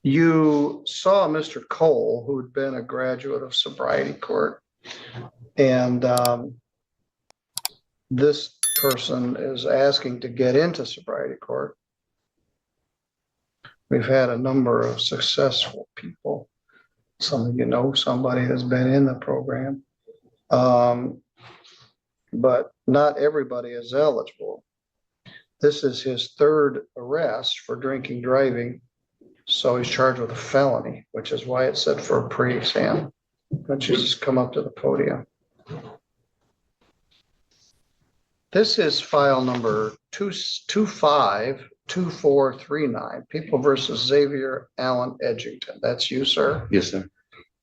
You saw Mr. Cole, who'd been a graduate of sobriety court, and this person is asking to get into sobriety court. We've had a number of successful people. Some of you know somebody has been in the program, but not everybody is eligible. This is his third arrest for drinking driving, so he's charged with a felony, which is why it's set for a pre-exam. Why don't you just come up to the podium? This is file number 252439, People versus Xavier Allen Edgington. That's you, sir? Yes, sir.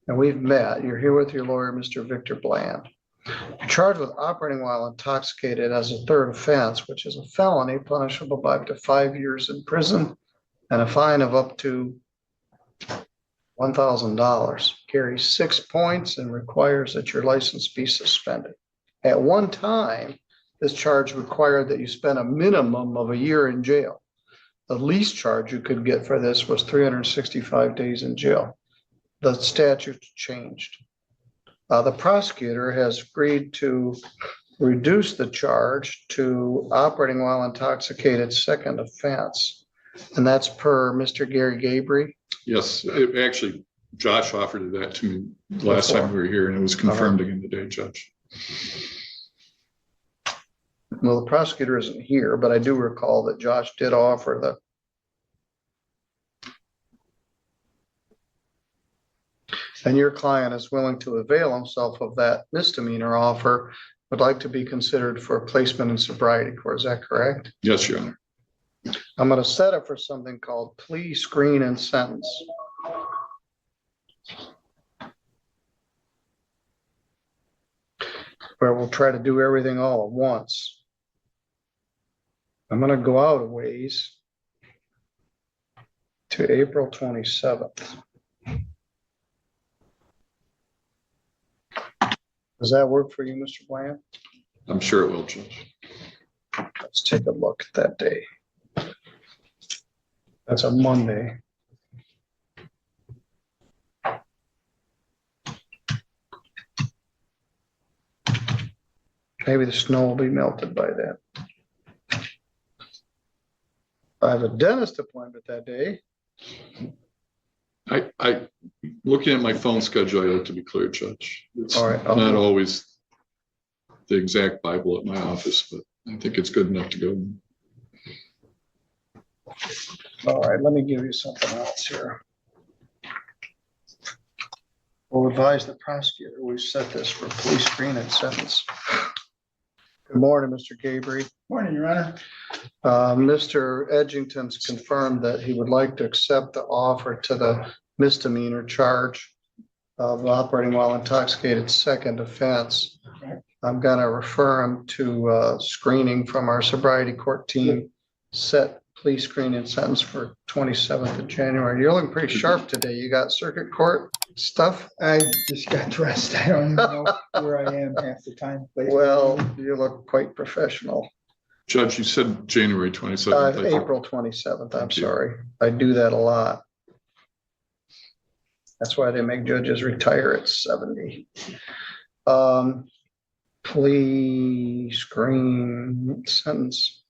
And we've met. You're here with your lawyer, Mr. Victor Bland. You're charged with operating while intoxicated as a third offense, which is a felony punishable by up to 5 years in prison and a fine of up to $1,000. Carries 6 points and requires that your license be suspended. At one time, this charge required that you spend a minimum of a year in jail. The least charge you could get for this was 365 days in jail. The statute changed. The prosecutor has agreed to reduce the charge to operating while intoxicated second offense. And that's per Mr. Gary Gabry. Yes, actually, Josh offered that to me last time we were here, and it was confirmed again today, Judge. Well, the prosecutor isn't here, but I do recall that Josh did offer the. And your client is willing to avail himself of that misdemeanor offer, would like to be considered for placement in sobriety court. Is that correct? Yes, Your Honor. I'm going to set up for something called plea, screen, and sentence. Where we'll try to do everything all at once. I'm going to go out a ways to April 27th. Does that work for you, Mr. Bland? I'm sure it will, Judge. Let's take a look at that day. That's a Monday. Maybe the snow will be melted by then. I have a dentist appointment that day. I looking at my phone schedule, I like to be clear, Judge. It's All right, not always the exact Bible at my office, but I think it's good enough to go. All right, let me give you something else here. We'll advise the prosecutor. We've set this for police screen and sentence. Good morning, Mr. Gabry. Morning, Your Honor. Mr. Edgington's confirmed that he would like to accept the offer to the misdemeanor charge of operating while intoxicated second offense. Okay. I'm going to refer him to screening from our sobriety court team, set plea screen and sentence for 27th of January. You're looking pretty sharp today. You got circuit court stuff? I just got dressed. I don't even know where I am half the time. Well, you look quite professional. Judge, you said January 27th. April 27th. I'm sorry. I do that a lot. That's why they make judges retire at 70. Plea screen sentence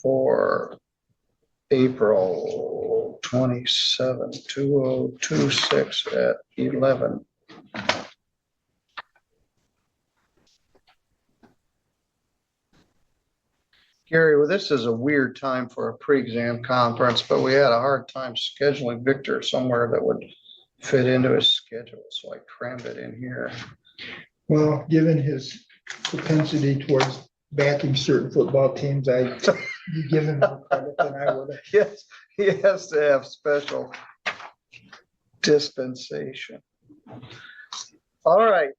for April 27, 2026 at 11. Gary, well, this is a weird time for a pre-exam conference, but we had a hard time scheduling Victor somewhere that would fit into his schedule, so I crammed it in here. Well, given his propensity towards backing certain football teams, you give him more credit than I would have. Yes, he has to have special dispensation. All right,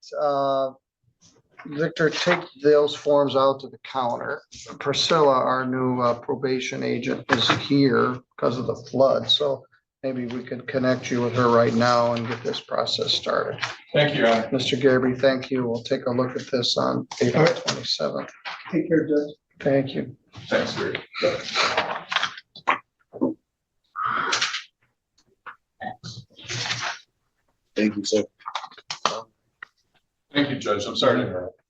Victor, take those forms out to the counter. Priscilla, our new probation agent, is here because of the flood, so maybe we could connect you with her right now and get this process started. Thank you, Your Honor. Mr. Gabry, thank you. We'll take a look at this on April 27th. Take care, Judge. Thank you. Thanks, Gary. Thank you, sir. Thank you, Judge. I'm sorry to interrupt.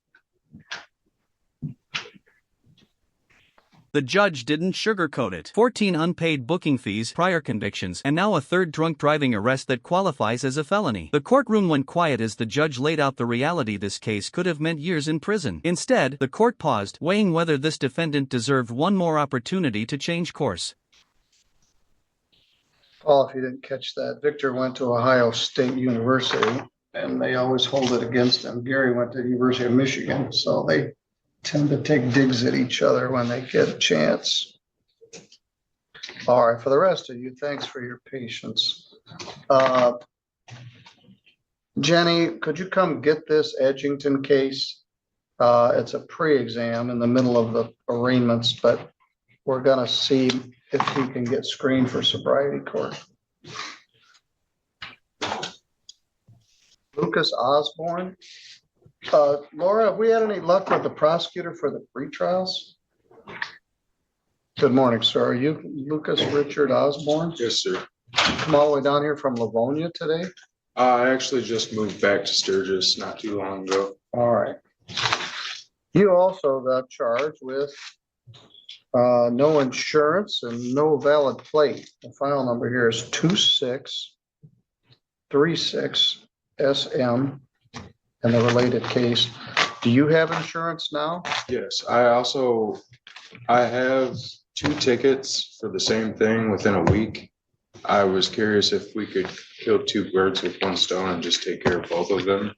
The judge didn't sugarcoat it. 14 unpaid booking fees, prior convictions, and now a third drunk driving arrest that qualifies as a felony. The courtroom went quiet as the judge laid out the reality this case could have meant years in prison. Instead, the court paused, weighing whether this defendant deserved one more opportunity to change course. Paul, if you didn't catch that, Victor went to Ohio State University and they always hold it against him. Gary went to the University of Michigan, so they tend to take digs at each other when they get a chance. All right, for the rest of you, thanks for your patience. Jenny, could you come get this Edgington case? It's a pre-exam in the middle of the arraignments, but we're gonna see if he can get screened for sobriety court. Lucas Osborne. Laura, have we had any luck with the prosecutor for the pretrials? Good morning, sir. Are you Lucas Richard Osborne? Yes, sir. Come all the way down here from Livonia today? I actually just moved back to Sturgis not too long ago. All right. You also got charged with no insurance and no valid plate. The file number here is 2636SM and the related case. Do you have insurance now? Yes, I have 2 tickets for the same thing within a week. I was curious if we could kill 2 birds with 1 stone and just take care of both of them.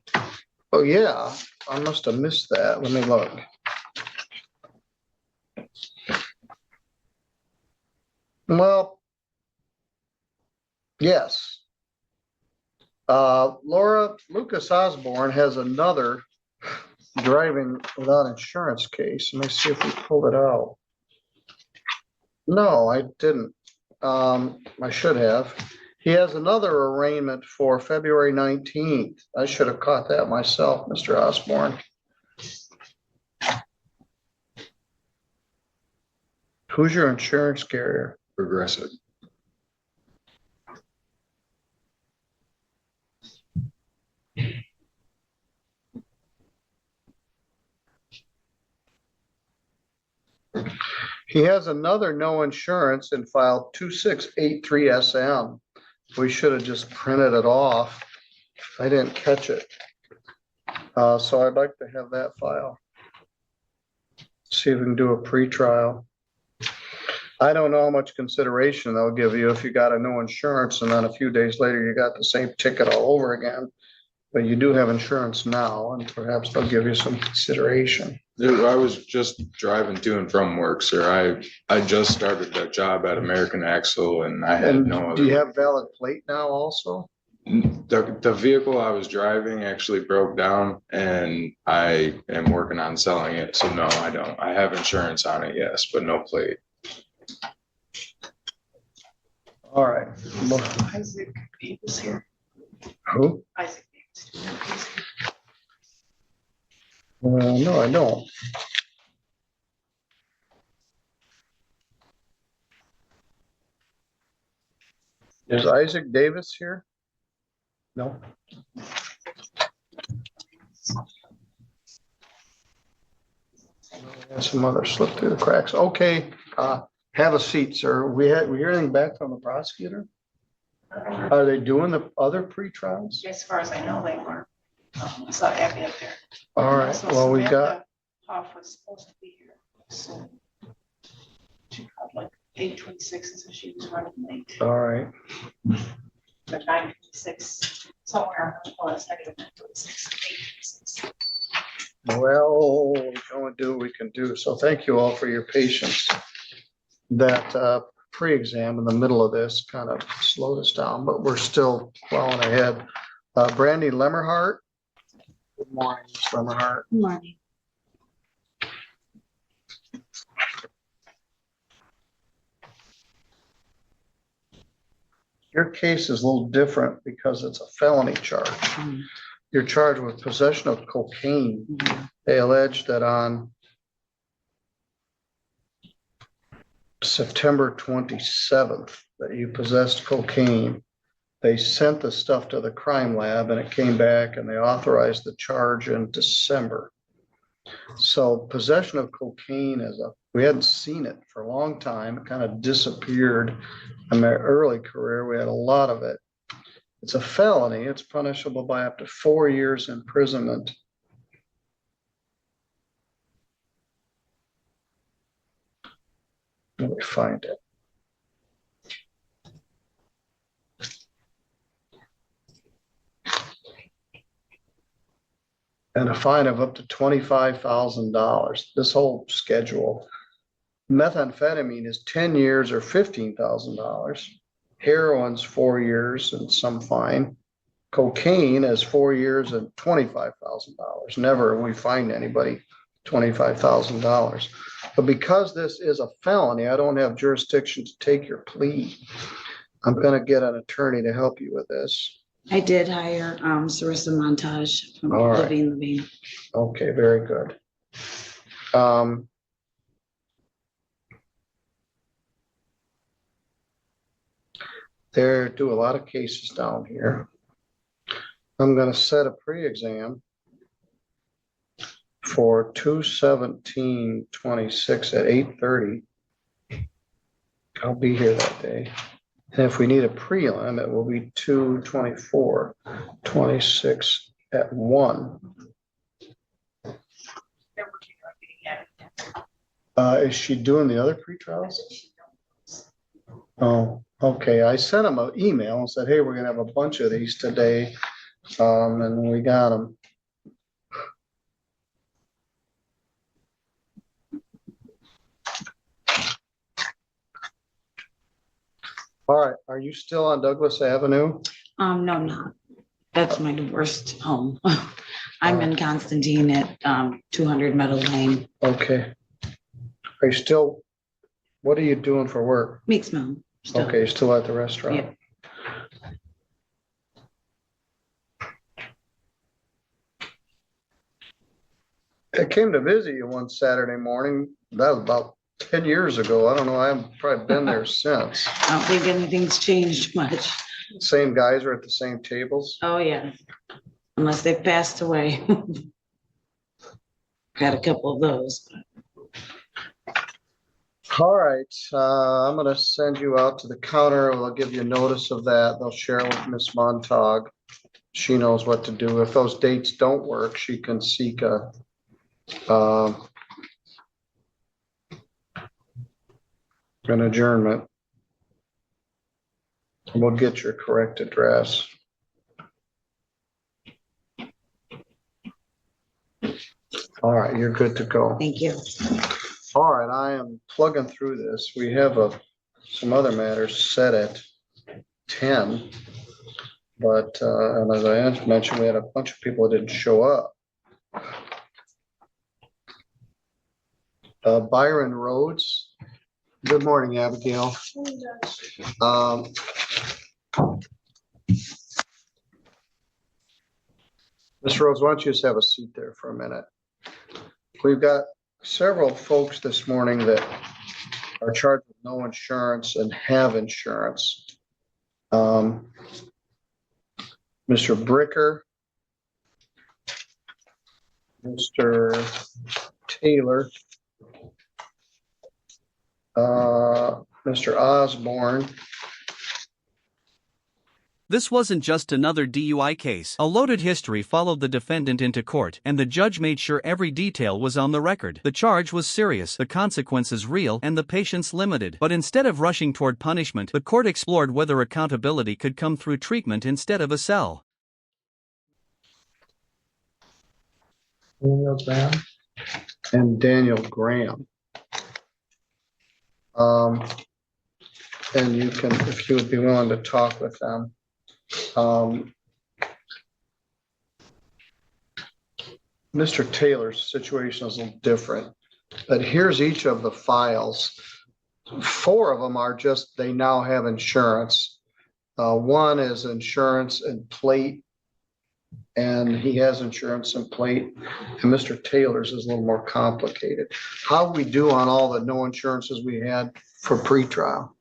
Oh, yeah. I must have missed that. Let me look. Well, yes. Laura, Lucas Osborne has another driving without insurance case. Let me see if we pulled it out. No, I didn't. I should have. He has another arraignment for February 19th. I should have caught that myself, Mr. Osborne. Who's your insurance carrier? Progressive. He has another no insurance in file 2683SM. We should have just printed it off. I didn't catch it. So I'd like to have that file. See if we can do a pretrial. I don't know how much consideration they'll give you if you got a no insurance and then a few days later you got the same ticket all over again. But you do have insurance now and perhaps they'll give you some consideration. I was just driving to and from work, sir. I just started that job at American Axle and I had And no do you other. have valid plate now also? The vehicle I was driving actually broke down and I am working on selling it. So no, I don't. I have insurance on it, yes, but no plate. All right. Isaac Davis here. Who? Isaac Davis. No, I don't. Is Isaac Davis here? No. Some other slip through the cracks. Okay, have a seat, sir. We hear anything back from the prosecutor? Are they doing the other pre-trials? As far as I know, they were. I saw Abby up there. All right, So well, we Samantha got, Hoff was supposed to be here soon. She called like 8:26 and so she was running late. all right. But 9:26 somewhere. Well, it's not even 9:26. 8:26. Well, we can only do what we can do. So thank you all for your patience. That pre-exam in the middle of this kind of slowed us down, but we're still plowing ahead. Brandy Lemmerhart. Good morning, Ms. Lemmerhart. Good morning. Your case is a little different because it's a felony charge. You're charged with possession of cocaine. They allege that on September 27th, that you possessed cocaine They sent the stuff to the crime lab and it came back and they authorized the charge in December. So possession of cocaine we hadn't seen it for a long time. It kind of disappeared in my early career. We had a lot of it. It's a felony. It's punishable by up to 4 years imprisonment. Let me find it. And a fine of up to $25,000. This whole schedule. Methamphetamine is 10 years or $15,000. Heroin's 4 years and some fine. Cocaine is 4 years and $25,000. Never we find anybody $25,000. But because this is a felony, I don't have jurisdiction to take your plea. I'm going to get an attorney to help you with this. I did hire Sarissa Montage from All right. Living Levine. Okay, very good. There do a lot of cases down here. I'm going to set a pre-exam for 2/17/26 at 8:30. I'll be here that day. And if we need a prelim, it will be 2/24/26 at 1. They're working on getting at it. Is she doing the other pretrials? That's what she knows. Oh, okay. I sent them an email and said, hey, we're gonna have a bunch of these today. And we got them. All right, are you still on Douglas Avenue? No, I'm not. That's my worst home. I'm in Constantine at 200 Meadow Lane. Okay. Are you still, what are you doing for work? Meeks Mill. Still. Okay, you're still at the restaurant? Yeah. I came to visit you one Saturday morning. That was about 10 years ago. I don't know. I haven't probably been there since. I don't think anything's changed much. Same guys are at the same tables? Oh, yeah. Unless they've passed away. Got a couple of those. All right, I'm gonna send you out to the counter. I'll give you notice of that. They'll share with Miss Montag. She knows what to do. If those dates don't work, she can seek an adjournment. We'll get your correct address. All right, you're good to go. Thank you. All right, I am plugging through this. We have some other matters set at 10. But, and as I mentioned, we had a bunch of people that didn't show up. Byron Rhodes. Good morning, Abigail. Ms. Rhodes, why don't you just have a seat there for a minute? We've got several folks this morning that are charged with no insurance and have insurance. Mr. Bricker, Mr. Taylor, Mr. Osborne. This wasn't just another DUI case. A loaded history followed the defendant into court, and the judge made sure every detail was on the record. The charge was serious, the consequences real, and the patience limited. But instead of rushing toward punishment, the court explored whether accountability could come through treatment instead of a cell. Daniel Graham. And Daniel Graham. And you can, if you would be willing to talk with them. Mr. Taylor's situation is a little different, but here's each of the files. 4 of them are just, they now have insurance. One is insurance and plate, and he has insurance and plate, and Mr. Taylor's is a little more complicated. How we do on all the no insurances we had for pretrial?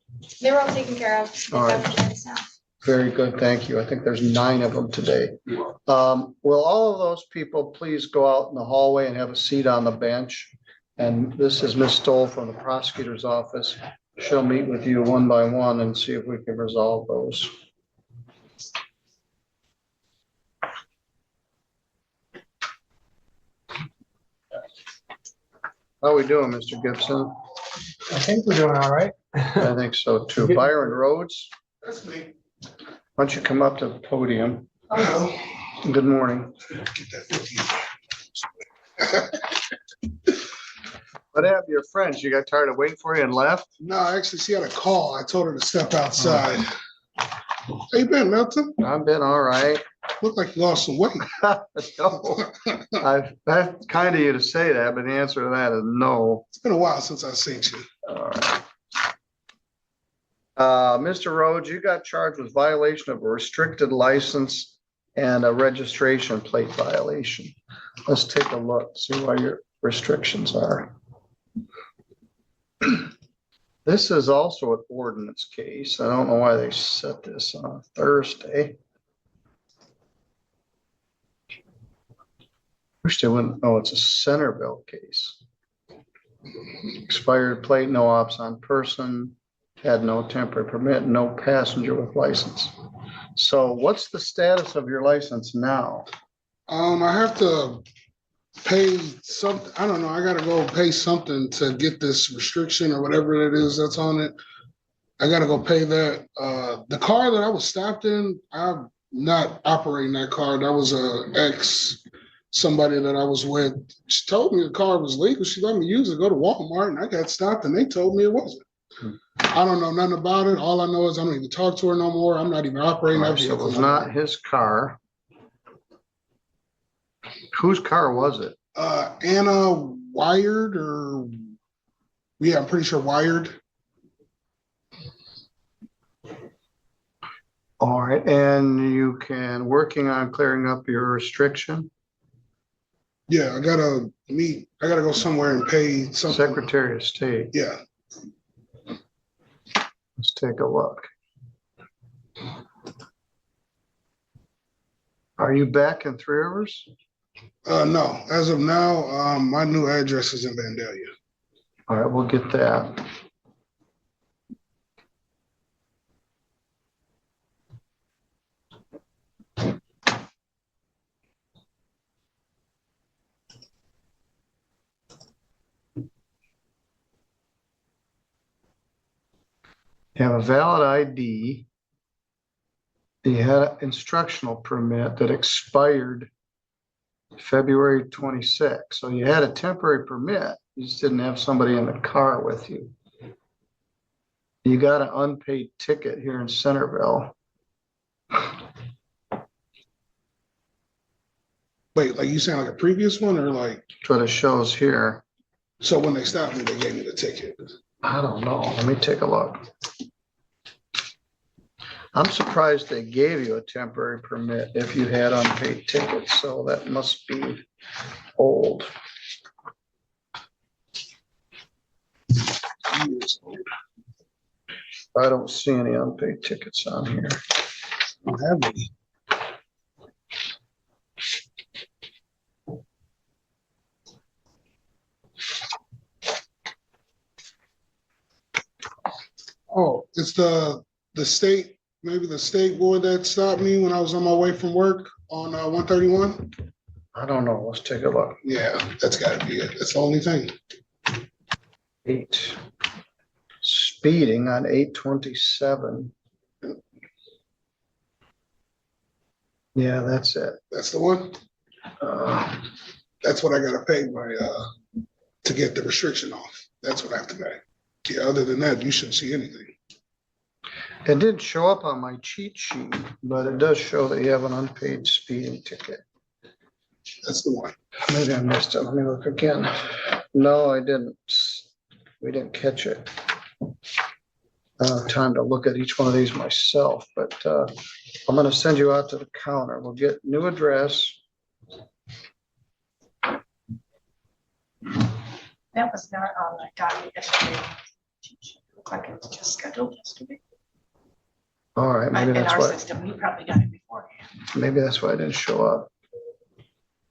They were all taken care of. All right. By the staff. Very good, thank you. I think there's 9 of them today. Will all of those people please go out in the hallway and have a seat on the bench? And this is Ms. Stoll from the prosecutor's office. She'll meet with you one by one and see if we can resolve those. How are we doing, Mr. Gibson? I think we're doing all right. I think so too. Byron Rhodes, That's me. why don't you come up to the podium? Hello. Good morning. What happened to your friends? You got tired of waiting for you and left? No, actually, she had a call. I told her to step outside. How you been, Milton? I've been all right. Look like you lost some weight. No, that's kind of you to say that, but the answer to that is no. It's been a while since I've seen you. All right. Mr. Rhodes, you got charged with violation of a restricted license and a registration plate violation. Let's take a look, see what your restrictions are. This is also an ordinance case. I don't know why they set this on a Thursday. Wish they wouldn't. Oh, it's a Centerville case. Expired plate, no ops on person, had no temporary permit, no passenger with license. So what's the status of your license now? I have to pay something. I don't know. I gotta go pay something to get this restriction or whatever it is that's on it. I gotta go pay that. The car that I was stopped in, I'm not operating that car. That was somebody that I was with. She told me the car was legal. She let me use it, go to Walmart, and I got stopped and they told me it wasn't. I don't know nothing about it. All I know is I don't even talk to her no more. I'm not even operating that So it vehicle. was not his car. Whose car was it? Anna Wired I'm pretty sure Wired. All right, and you can, working on clearing up your restriction, Yeah, I gotta go somewhere and pay something. Secretary of State. Yeah. Let's take a look. Are you back in Three Rivers? No, as of now, my new address is in Vandalia. All right, we'll get that. You have a valid ID. You had an instructional permit that expired February 26th. So you had a temporary permit. You just didn't have somebody in the car with you. You got an unpaid ticket here in Centerville. Wait, like you saying like a previous one or like, That's what it shows here. so when they stopped me, they gave me the ticket. I don't know. Let me take a look. I'm surprised they gave you a temporary permit if you had unpaid tickets, so that must be old. I don't see any unpaid tickets on here. I don't have any. Oh, it's the state, maybe the state board that stopped me when I was on my way from work on 131. I don't know. Let's take a look. Yeah, that's gotta be it. That's the only thing. 8. Speeding on 8/27. Yeah, that's it. That's the one. Uh, That's what I gotta pay to get the restriction off. That's what I have to pay. Yeah, other than that, you shouldn't see anything. It didn't show up on my cheat sheet, but it does show that you have an unpaid speeding ticket. That's the one. Maybe I missed it. Let me look again. No, I didn't. We didn't catch it. I don't have time to look at each one of these myself, but I'm going to send you out to the counter. We'll get new address. That was not on the docket yesterday. Looked like it was just scheduled yesterday. All right, maybe In that's our why, system, you probably got it beforehand. maybe that's why I didn't show up.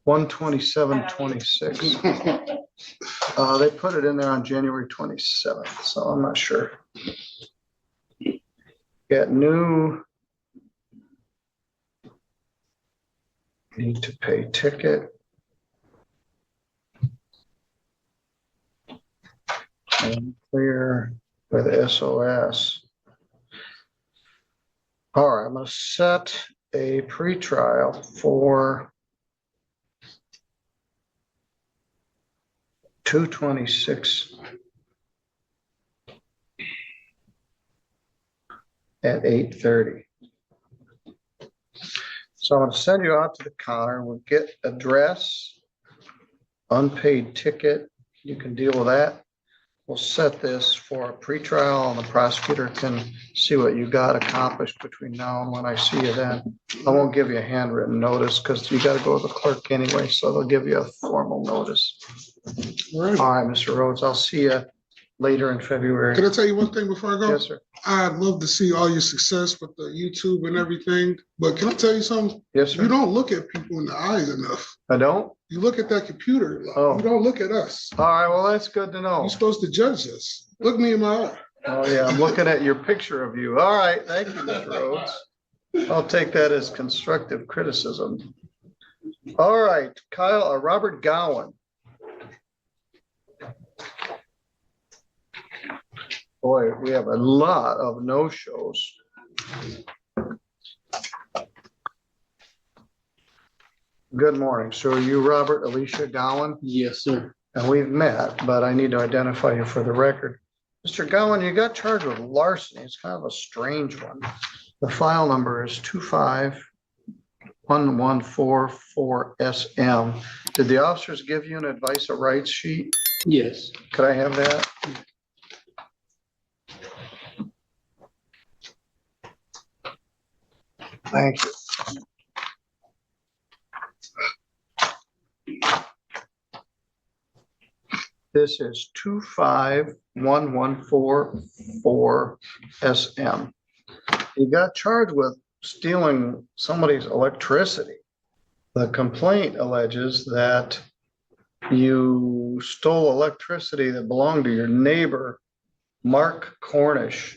127.26. They put it in there on January 27th, so I'm not sure. Got new. Need to pay ticket. And clear with SOS. All right, I'm gonna set a pretrial for 2/26 at 8:30. So I'm gonna send you out to the counter. We'll get address, unpaid ticket. You can deal with that. We'll set this for a pretrial and the prosecutor can see what you got accomplished between now and when I see you then. I won't give you a handwritten notice because you gotta go to the clerk anyway, so they'll give you a formal notice. All right. All right, Mr. Rhodes, I'll see you later in February. Can I tell you one thing before I go? Yes, sir. I'd love to see all your success with the YouTube and everything, but can I tell you something? Yes, You sir. don't look at people in the eyes enough. I don't? You look at that computer. Oh. You don't look at us. All right, well, that's good to know. You're supposed to judge us. Look me in my eye. Oh, yeah, I'm looking at your picture of you. All right, thank you, Mr. Rhodes. I'll take that as constructive criticism. All right, Robert Gowan. Boy, we have a lot of no-shows. Good morning. So are you Robert Alicia Gowan? Yes, sir. And we've met, but I need to identify you for the record. Mr. Gowan, you got charged with larceny. It's kind of a strange one. The file number is 251144SM. Did the officers give you an advice of rights sheet? Yes. Could I have that? Thank you. This is 251144SM. You got charged with stealing somebody's electricity. The complaint alleges that you stole electricity that belonged to your neighbor, Mark Cornish,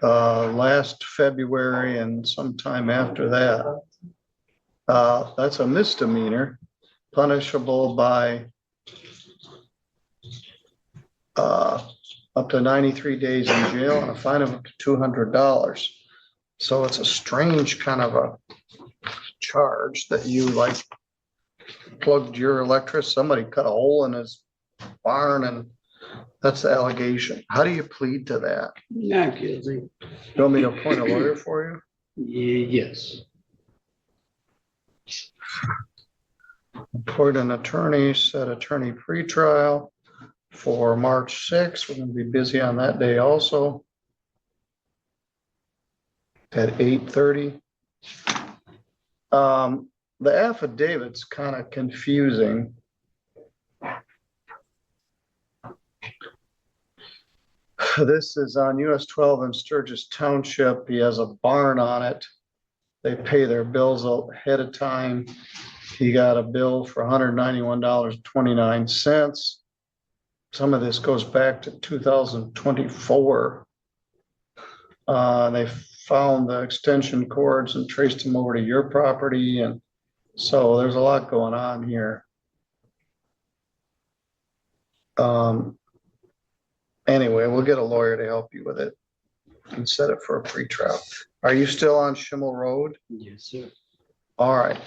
last February and sometime after that. That's a misdemeanor, punishable by up to 93 days in jail and a fine of up to $200. So it's a strange kind of a charge that you like plugged your electricity, somebody cut a hole in his barn, and that's the allegation. How do you plead to that? Not guilty. You want me to appoint a lawyer for you? Yes. Appoint an attorney, set attorney pretrial for March 6th. We're gonna be busy on that day also. At 8:30. The affidavit's kind of confusing. This is on US 12 in Sturgis Township. He has a barn on it. They pay their bills ahead of time. He got a bill for $191.29. Some of this goes back to 2024. They found the extension cords and traced them over to your property. And so there's a lot going on here. Anyway, we'll get a lawyer to help you with it and set it for a pretrial. Are you still on Schimmel Road? Yes, sir. All right.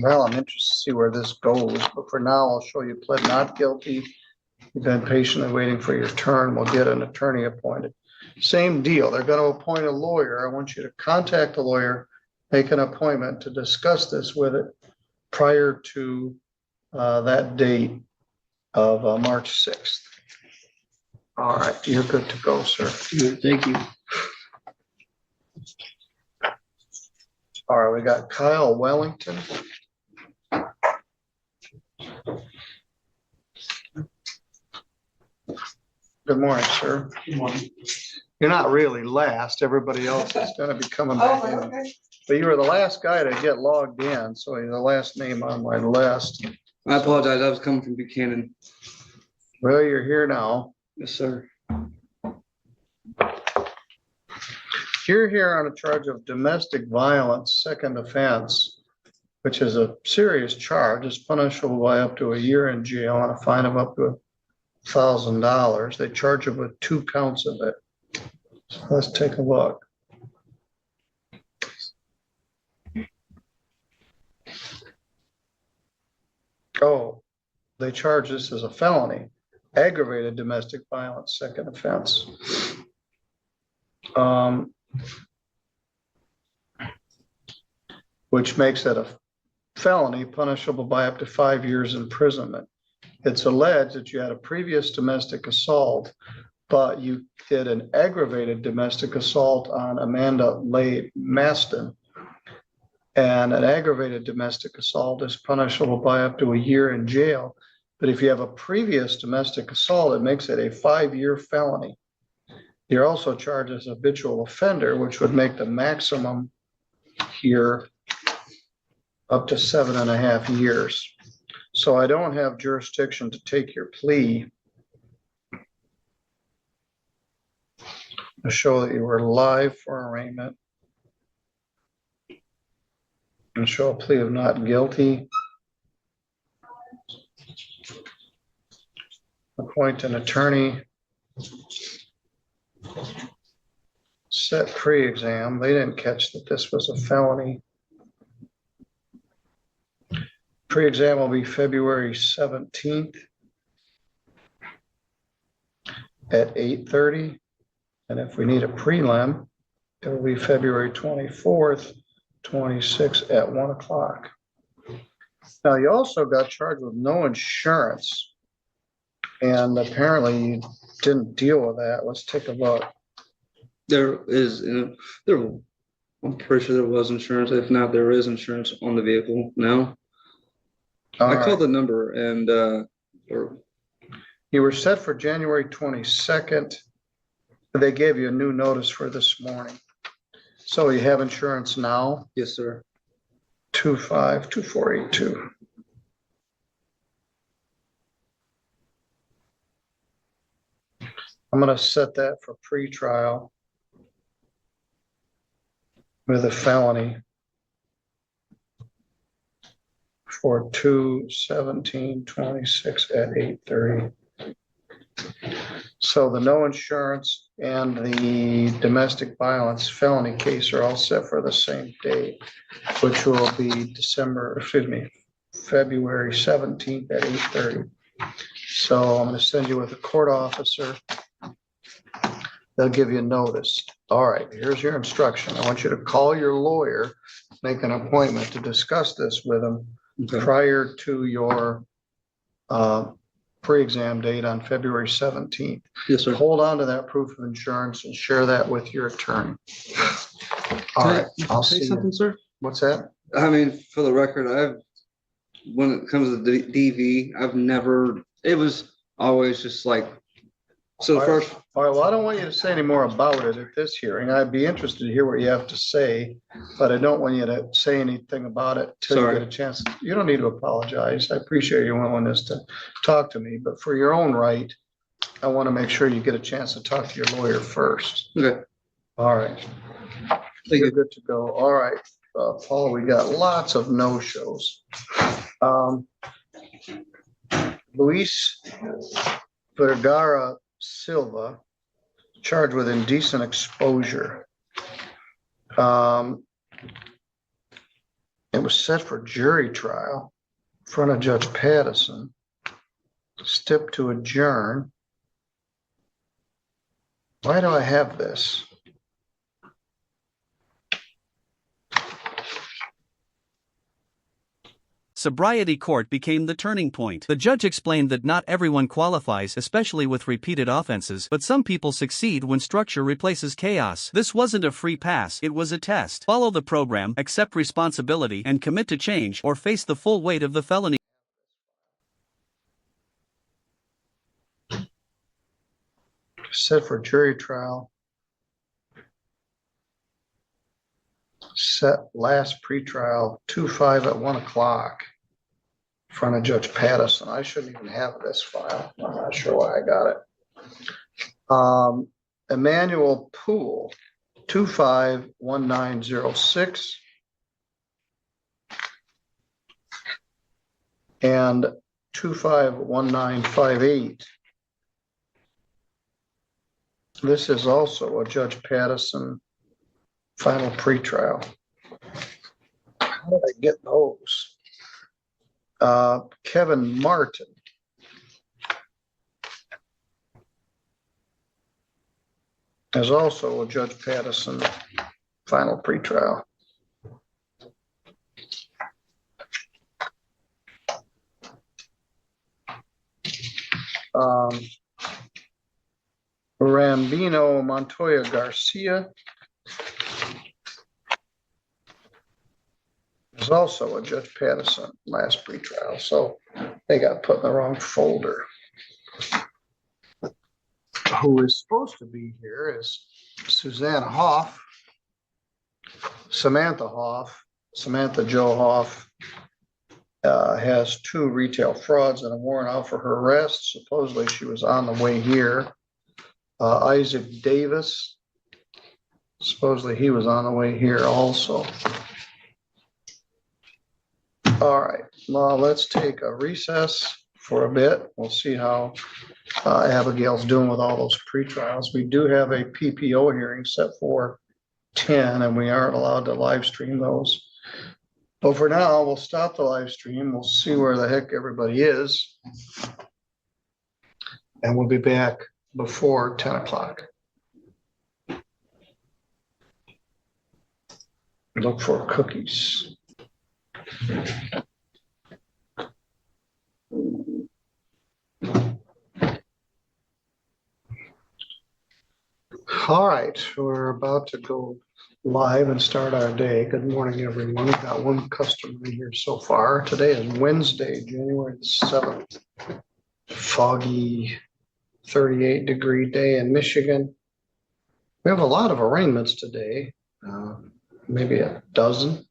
Well, I'm interested to see where this goes, but for now, I'll show you pled not guilty. You've been patiently waiting for your turn. We'll get an attorney appointed. Same deal. They're going to appoint a lawyer. I want you to contact a lawyer, make an appointment to discuss this with it prior to that date of March 6th. All right, you're good to go, sir. Thank you. All right, we got Kyle Wellington. Good morning, sir. Good morning. You're not really last. Everybody else is gonna be coming back Oh, in. okay. But you were the last guy to get logged in, so you're the last name on my list. I apologize. I was coming from Buchanan. Well, you're here now. Yes, sir. You're here on a charge of domestic violence, second offense, which is a serious charge. It's punishable by up to a year in jail and a fine of up to $1,000. They charge you with 2 counts of it. So let's take a look. Oh, they charge this as a felony, aggravated domestic violence, second offense. Which makes it a felony punishable by up to 5 years imprisonment. It's alleged that you had a previous domestic assault, but you did an aggravated domestic assault on Amanda Leigh Maston. And an aggravated domestic assault is punishable by up to a year in jail. But if you have a previous domestic assault, it makes it a 5-year felony. You're also charged as a habitual offender, which would make the maximum here up to 7.5 years. So I don't have jurisdiction to take your plea to show that you were live for arraignment and show a plea of not guilty. Appoint an attorney. Set pre-exam. They didn't catch that this was a felony. Pre-exam will be February 17th at 8:30. And if we need a prelim, it will be February 24th, 26 at 1 o'clock. Now, you also got charged with no insurance. And apparently you didn't deal with that. Let's take a look. There is, I'm pretty sure there was insurance. If not, there is insurance on the vehicle now. All I right. called the number and, You were set for January 22nd. They gave you a new notice for this morning. So you have insurance now, yes, sir. 252482. I'm gonna set that for pretrial with a felony for 2/17/26 at 8:30. So the no insurance and the domestic violence felony case are all set for the same date, which will be February 17th at 8:30. So I'm gonna send you with a court officer. They'll give you notice. All right, here's your instruction. I want you to call your lawyer, make an appointment to discuss this with them Okay. prior to your pre-exam date on February 17th. Yes, sir. Hold on to that proof of insurance and share that with your attorney. All Can right, I'll say see something, you. sir? What's that? I mean, for the record, when it comes to the DV, it was always just like, so the first, All right, well, I don't want you to say any more about it at this hearing. I'd be interested to hear what you have to say, but I don't want you to say anything about it till you Sorry. get a chance. You don't need to apologize. I appreciate your willingness to talk to me, but for your own right, I want to make sure you get a chance to talk to your lawyer first. okay, All right. thank You're you. good to go. All right, Paul, we got lots of no-shows. Luis Vergara Silva, charged with indecent exposure. It was set for jury trial in front of Judge Pattison. Step to adjourn. Why do I have this? Sobriety court became the turning point. The judge explained that not everyone qualifies, especially with repeated offenses, but some people succeed when structure replaces chaos. This wasn't a free pass, it was a test. Follow the program, accept responsibility, and commit to change, or face the full weight of the felony. Set for jury trial set last pretrial 2/5 at 1 o'clock in front of Judge Pattison. I shouldn't even have this file. I'm not sure why I got it. Emmanuel Poole, 2/5/1906. And 2/5/1958. This is also a Judge Pattison final pretrial. How did I get those? Kevin Martin. Is also a Judge Pattison final pretrial. Rambino Montoya Garcia is also a Judge Pattison last pretrial, so they got put in the wrong folder. Who is supposed to be here is Suzanne Hoff, Samantha Jo Hoff, has 2 retail frauds and a warrant out for her arrest. Supposedly she was on the way here. Isaac Davis, supposedly he was on the way here also. All right, well, let's take a recess for a bit. We'll see how Abigail's doing with all those pretrials. We do have a PPO hearing set for 10, and we aren't allowed to live stream those. But for now, we'll stop the live stream. We'll see where the heck everybody is. And we'll be back before 10 o'clock. Look for cookies. All right, we're about to go live and start our day. Good morning, everyone. We've got one customer in here so far. Today is Wednesday, January the 7th. Foggy 38-degree day in Michigan. We have a lot of arraignments today, maybe a dozen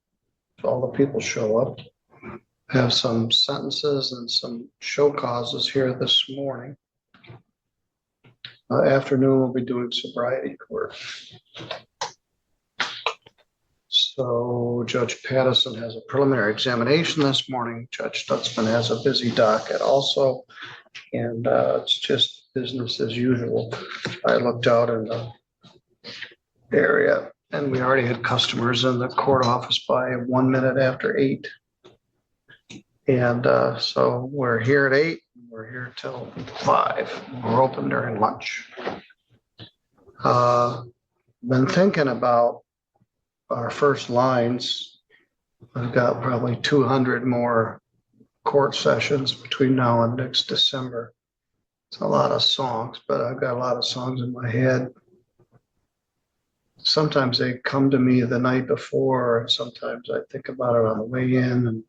if all the people show up. Have some sentences and some show causes here this morning. Afternoon, we'll be doing sobriety court. So Judge Pattison has a preliminary examination this morning. Judge Stutzman has a busy docket also. And it's just business as usual. I looked out in the area and we already had customers in the court office by 1 minute after 8. And so we're here at 8. We're here till 5. We're open during lunch. Been thinking about our first lines. I've got probably 200 more court sessions between now and next December. It's a lot of songs, but I've got a lot of songs in my head. Sometimes they come to me the night before, and sometimes I think about it on the way in, and